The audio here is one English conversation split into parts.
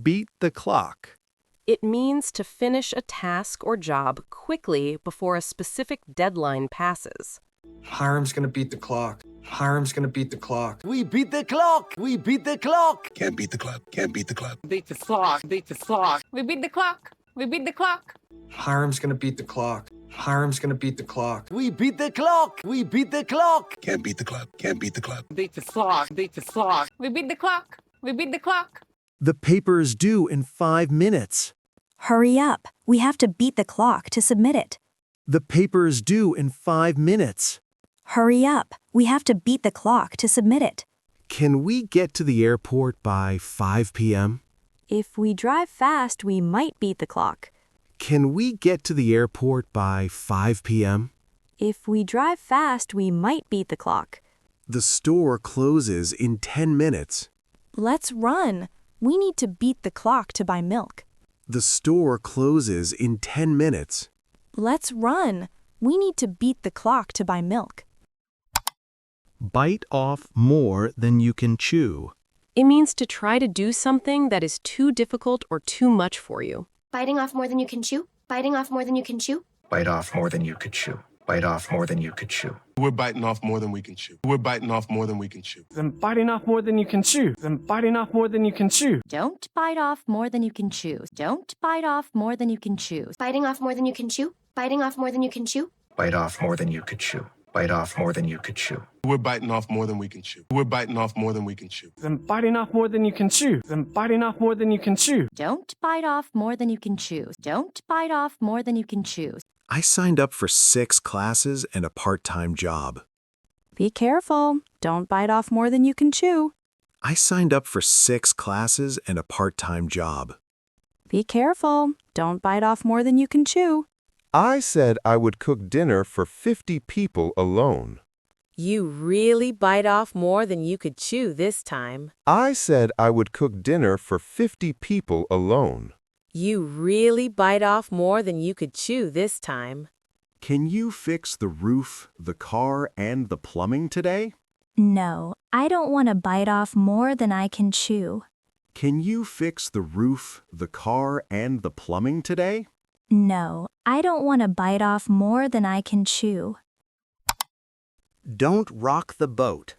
Beat the clock. It means to finish a task or job quickly before a specific deadline passes. Hiram's gonna beat the clock. Hiram's gonna beat the clock. We beat the clock! We beat the clock! Can't beat the clock. Can't beat the clock. Beat the clock! Beat the clock! We beat the clock. We beat the clock. Hiram's gonna beat the clock. Hiram's gonna beat the clock. We beat the clock! We beat the clock! Can't beat the clock. Can't beat the clock. Beat the clock! Beat the clock! We beat the clock. We beat the clock. The paper is due in 5 minutes. Hurry up. We have to beat the clock to submit it. The paper is due in 5 minutes. Hurry up. We have to beat the clock to submit it. Can we get to the airport by 5 p.m.? If we drive fast, we might beat the clock. Can we get to the airport by 5 p.m.? If we drive fast, we might beat the clock. The store closes in 10 minutes. Let's run. We need to beat the clock to buy milk. The store closes in 10 minutes. Let's run. We need to beat the clock to buy milk. Bite off more than you can chew. It means to try to do something that is too difficult or too much for you. Biting off more than you can chew. Biting off more than you can chew. Bite off more than you could chew. Bite off more than you could chew. We're biting off more than we can chew. We're biting off more than we can chew. Then biting off more than you can chew. Then biting off more than you can chew. Don't bite off more than you can chew. Don't bite off more than you can chew. Biting off more than you can chew. Biting off more than you can chew. Bite off more than you could chew. Bite off more than you could chew. We're biting off more than we can chew. We're biting off more than we can chew. Then biting off more than you can chew. Then biting off more than you can chew. Don't bite off more than you can chew. Don't bite off more than you can chew. I signed up for 6 classes and a part-time job. Be careful. Don't bite off more than you can chew. I signed up for 6 classes and a part-time job. Be careful. Don't bite off more than you can chew. I said I would cook dinner for 50 people alone. You really bite off more than you could chew this time. I said I would cook dinner for 50 people alone. You really bite off more than you could chew this time. Can you fix the roof, the car, and the plumbing today? No, I don't want to bite off more than I can chew. Can you fix the roof, the car, and the plumbing today? No, I don't want to bite off more than I can chew. Don't rock the boat.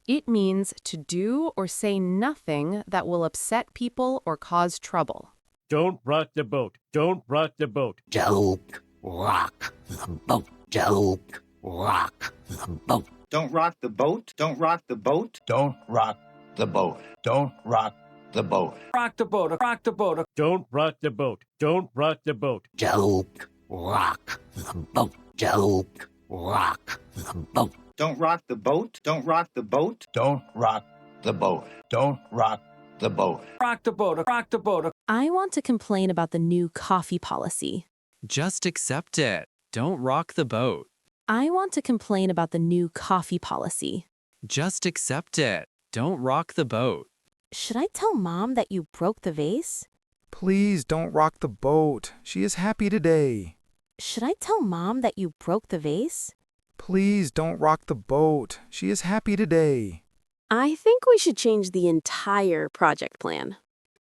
It means to do or say nothing that will upset people or cause trouble. Don't rock the boat. Don't rock the boat. Don't rock the boat. Don't rock the boat. Don't rock the boat. Don't rock the boat. Don't rock the boat. Don't rock the boat. Rock the boat. Rock the boat. Don't rock the boat. Don't rock the boat. Don't rock the boat. Don't rock the boat. Don't rock the boat. Don't rock the boat. Don't rock the boat. Don't rock the boat. Rock the boat. Rock the boat. I want to complain about the new coffee policy. Just accept it. Don't rock the boat. I want to complain about the new coffee policy. Just accept it. Don't rock the boat. Should I tell Mom that you broke the vase? Please don't rock the boat. She is happy today. Should I tell Mom that you broke the vase? Please don't rock the boat. She is happy today. I think we should change the entire project plan.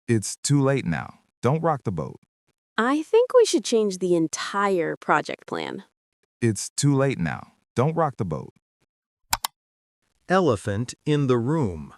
It's too late now. Don't rock the boat. I think we should change the entire project plan. It's too late now. Don't rock the boat. Elephant in the room.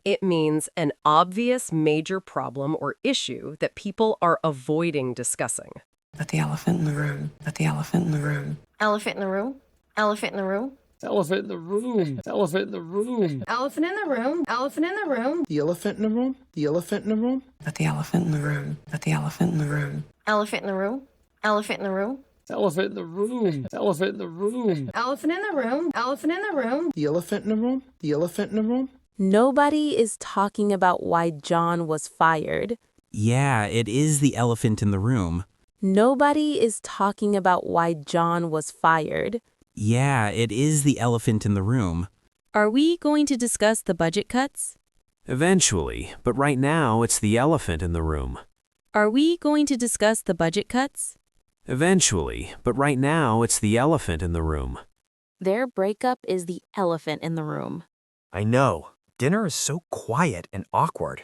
It means an obvious major problem or issue that people are avoiding discussing. Let the elephant in the room. Let the elephant in the room. Elephant in the room. Elephant in the room. Elephant in the room. Elephant in the room. Elephant in the room. Elephant in the room. The elephant in the room. The elephant in the room. Let the elephant in the room. Let the elephant in the room. Elephant in the room. Elephant in the room. Elephant in the room. Elephant in the room. Elephant in the room. Elephant in the room. The elephant in the room. The elephant in the room. Nobody is talking about why John was fired. Yeah, it is the elephant in the room. Nobody is talking about why John was fired. Yeah, it is the elephant in the room. Are we going to discuss the budget cuts? Eventually, but right now it's the elephant in the room. Are we going to discuss the budget cuts? Eventually, but right now it's the elephant in the room. Their breakup is the elephant in the room. I know. Dinner is so quiet and awkward.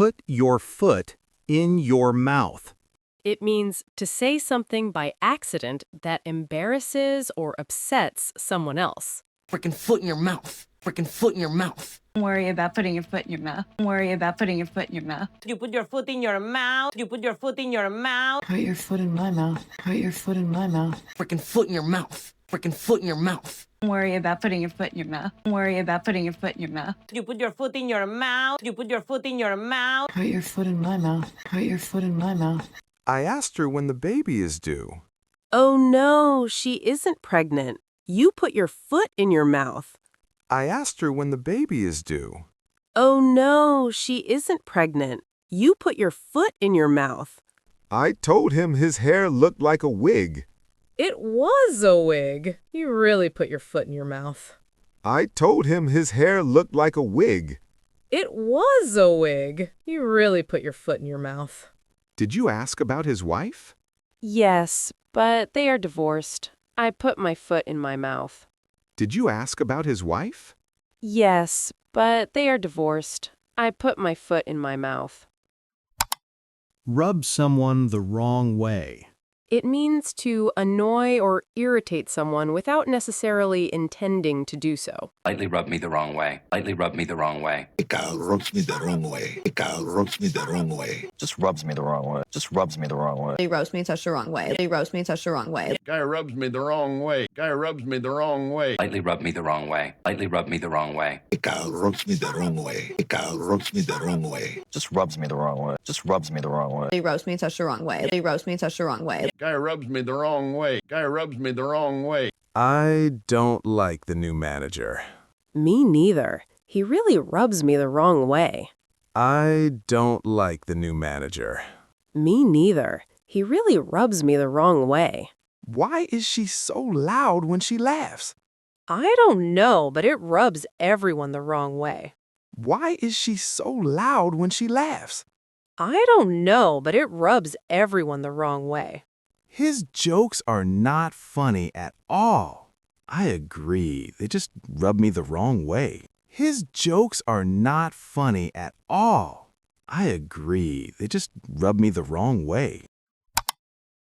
put your foot in your mouth. It means to say something by accident that embarrasses or upsets someone else. Freaking foot in your mouth. Freaking foot in your mouth. Don't worry about putting your foot in your mouth. Don't worry about putting your foot in your mouth. You put your foot in your mouth. You put your foot in your mouth. Put your foot in my mouth. Put your foot in my mouth. Freaking foot in your mouth. Freaking foot in your mouth. Don't worry about putting your foot in your mouth. Don't worry about putting your foot in your mouth. You put your foot in your mouth. You put your foot in your mouth. Put your foot in my mouth. Put your foot in my mouth. I asked her when the baby is due. Oh no, she isn't pregnant. You put your foot in your mouth. I asked her when the baby is due. Oh no, she isn't pregnant. You put your foot in your mouth. I told him his hair looked like a wig. It was a wig. You really put your foot in your mouth. I told him his hair looked like a wig. It was a wig. You really put your foot in your mouth. Did you ask about his wife? Yes, but they are divorced. I put my foot in my mouth. Did you ask about his wife? Yes, but they are divorced. I put my foot in my mouth. Rub someone the wrong way. It means to annoy or irritate someone without necessarily intending to do so. Lightly rub me the wrong way. Lightly rub me the wrong way. It guy rubs me the wrong way. It guy rubs me the wrong way. Just rubs me the wrong way. Just rubs me the wrong way. He rubs me touch the wrong way. He rubs me touch the wrong way. Guy rubs me the wrong way. Guy rubs me the wrong way. Lightly rub me the wrong way. Lightly rub me the wrong way. It guy rubs me the wrong way. It guy rubs me the wrong way. Just rubs me the wrong way. Just rubs me the wrong way. He rubs me touch the wrong way. He rubs me touch the wrong way. Guy rubs me the wrong way. Guy rubs me the wrong way. I don't like the new manager. Me neither. He really rubs me the wrong way. I don't like the new manager. Me neither. He really rubs me the wrong way. Why is she so loud when she laughs? I don't know, but it rubs everyone the wrong way. Why is she so loud when she laughs? I don't know, but it rubs everyone the wrong way. His jokes are not funny at all. I agree. They just rub me the wrong way. His jokes are not funny at all. I agree. They just rub me the wrong way.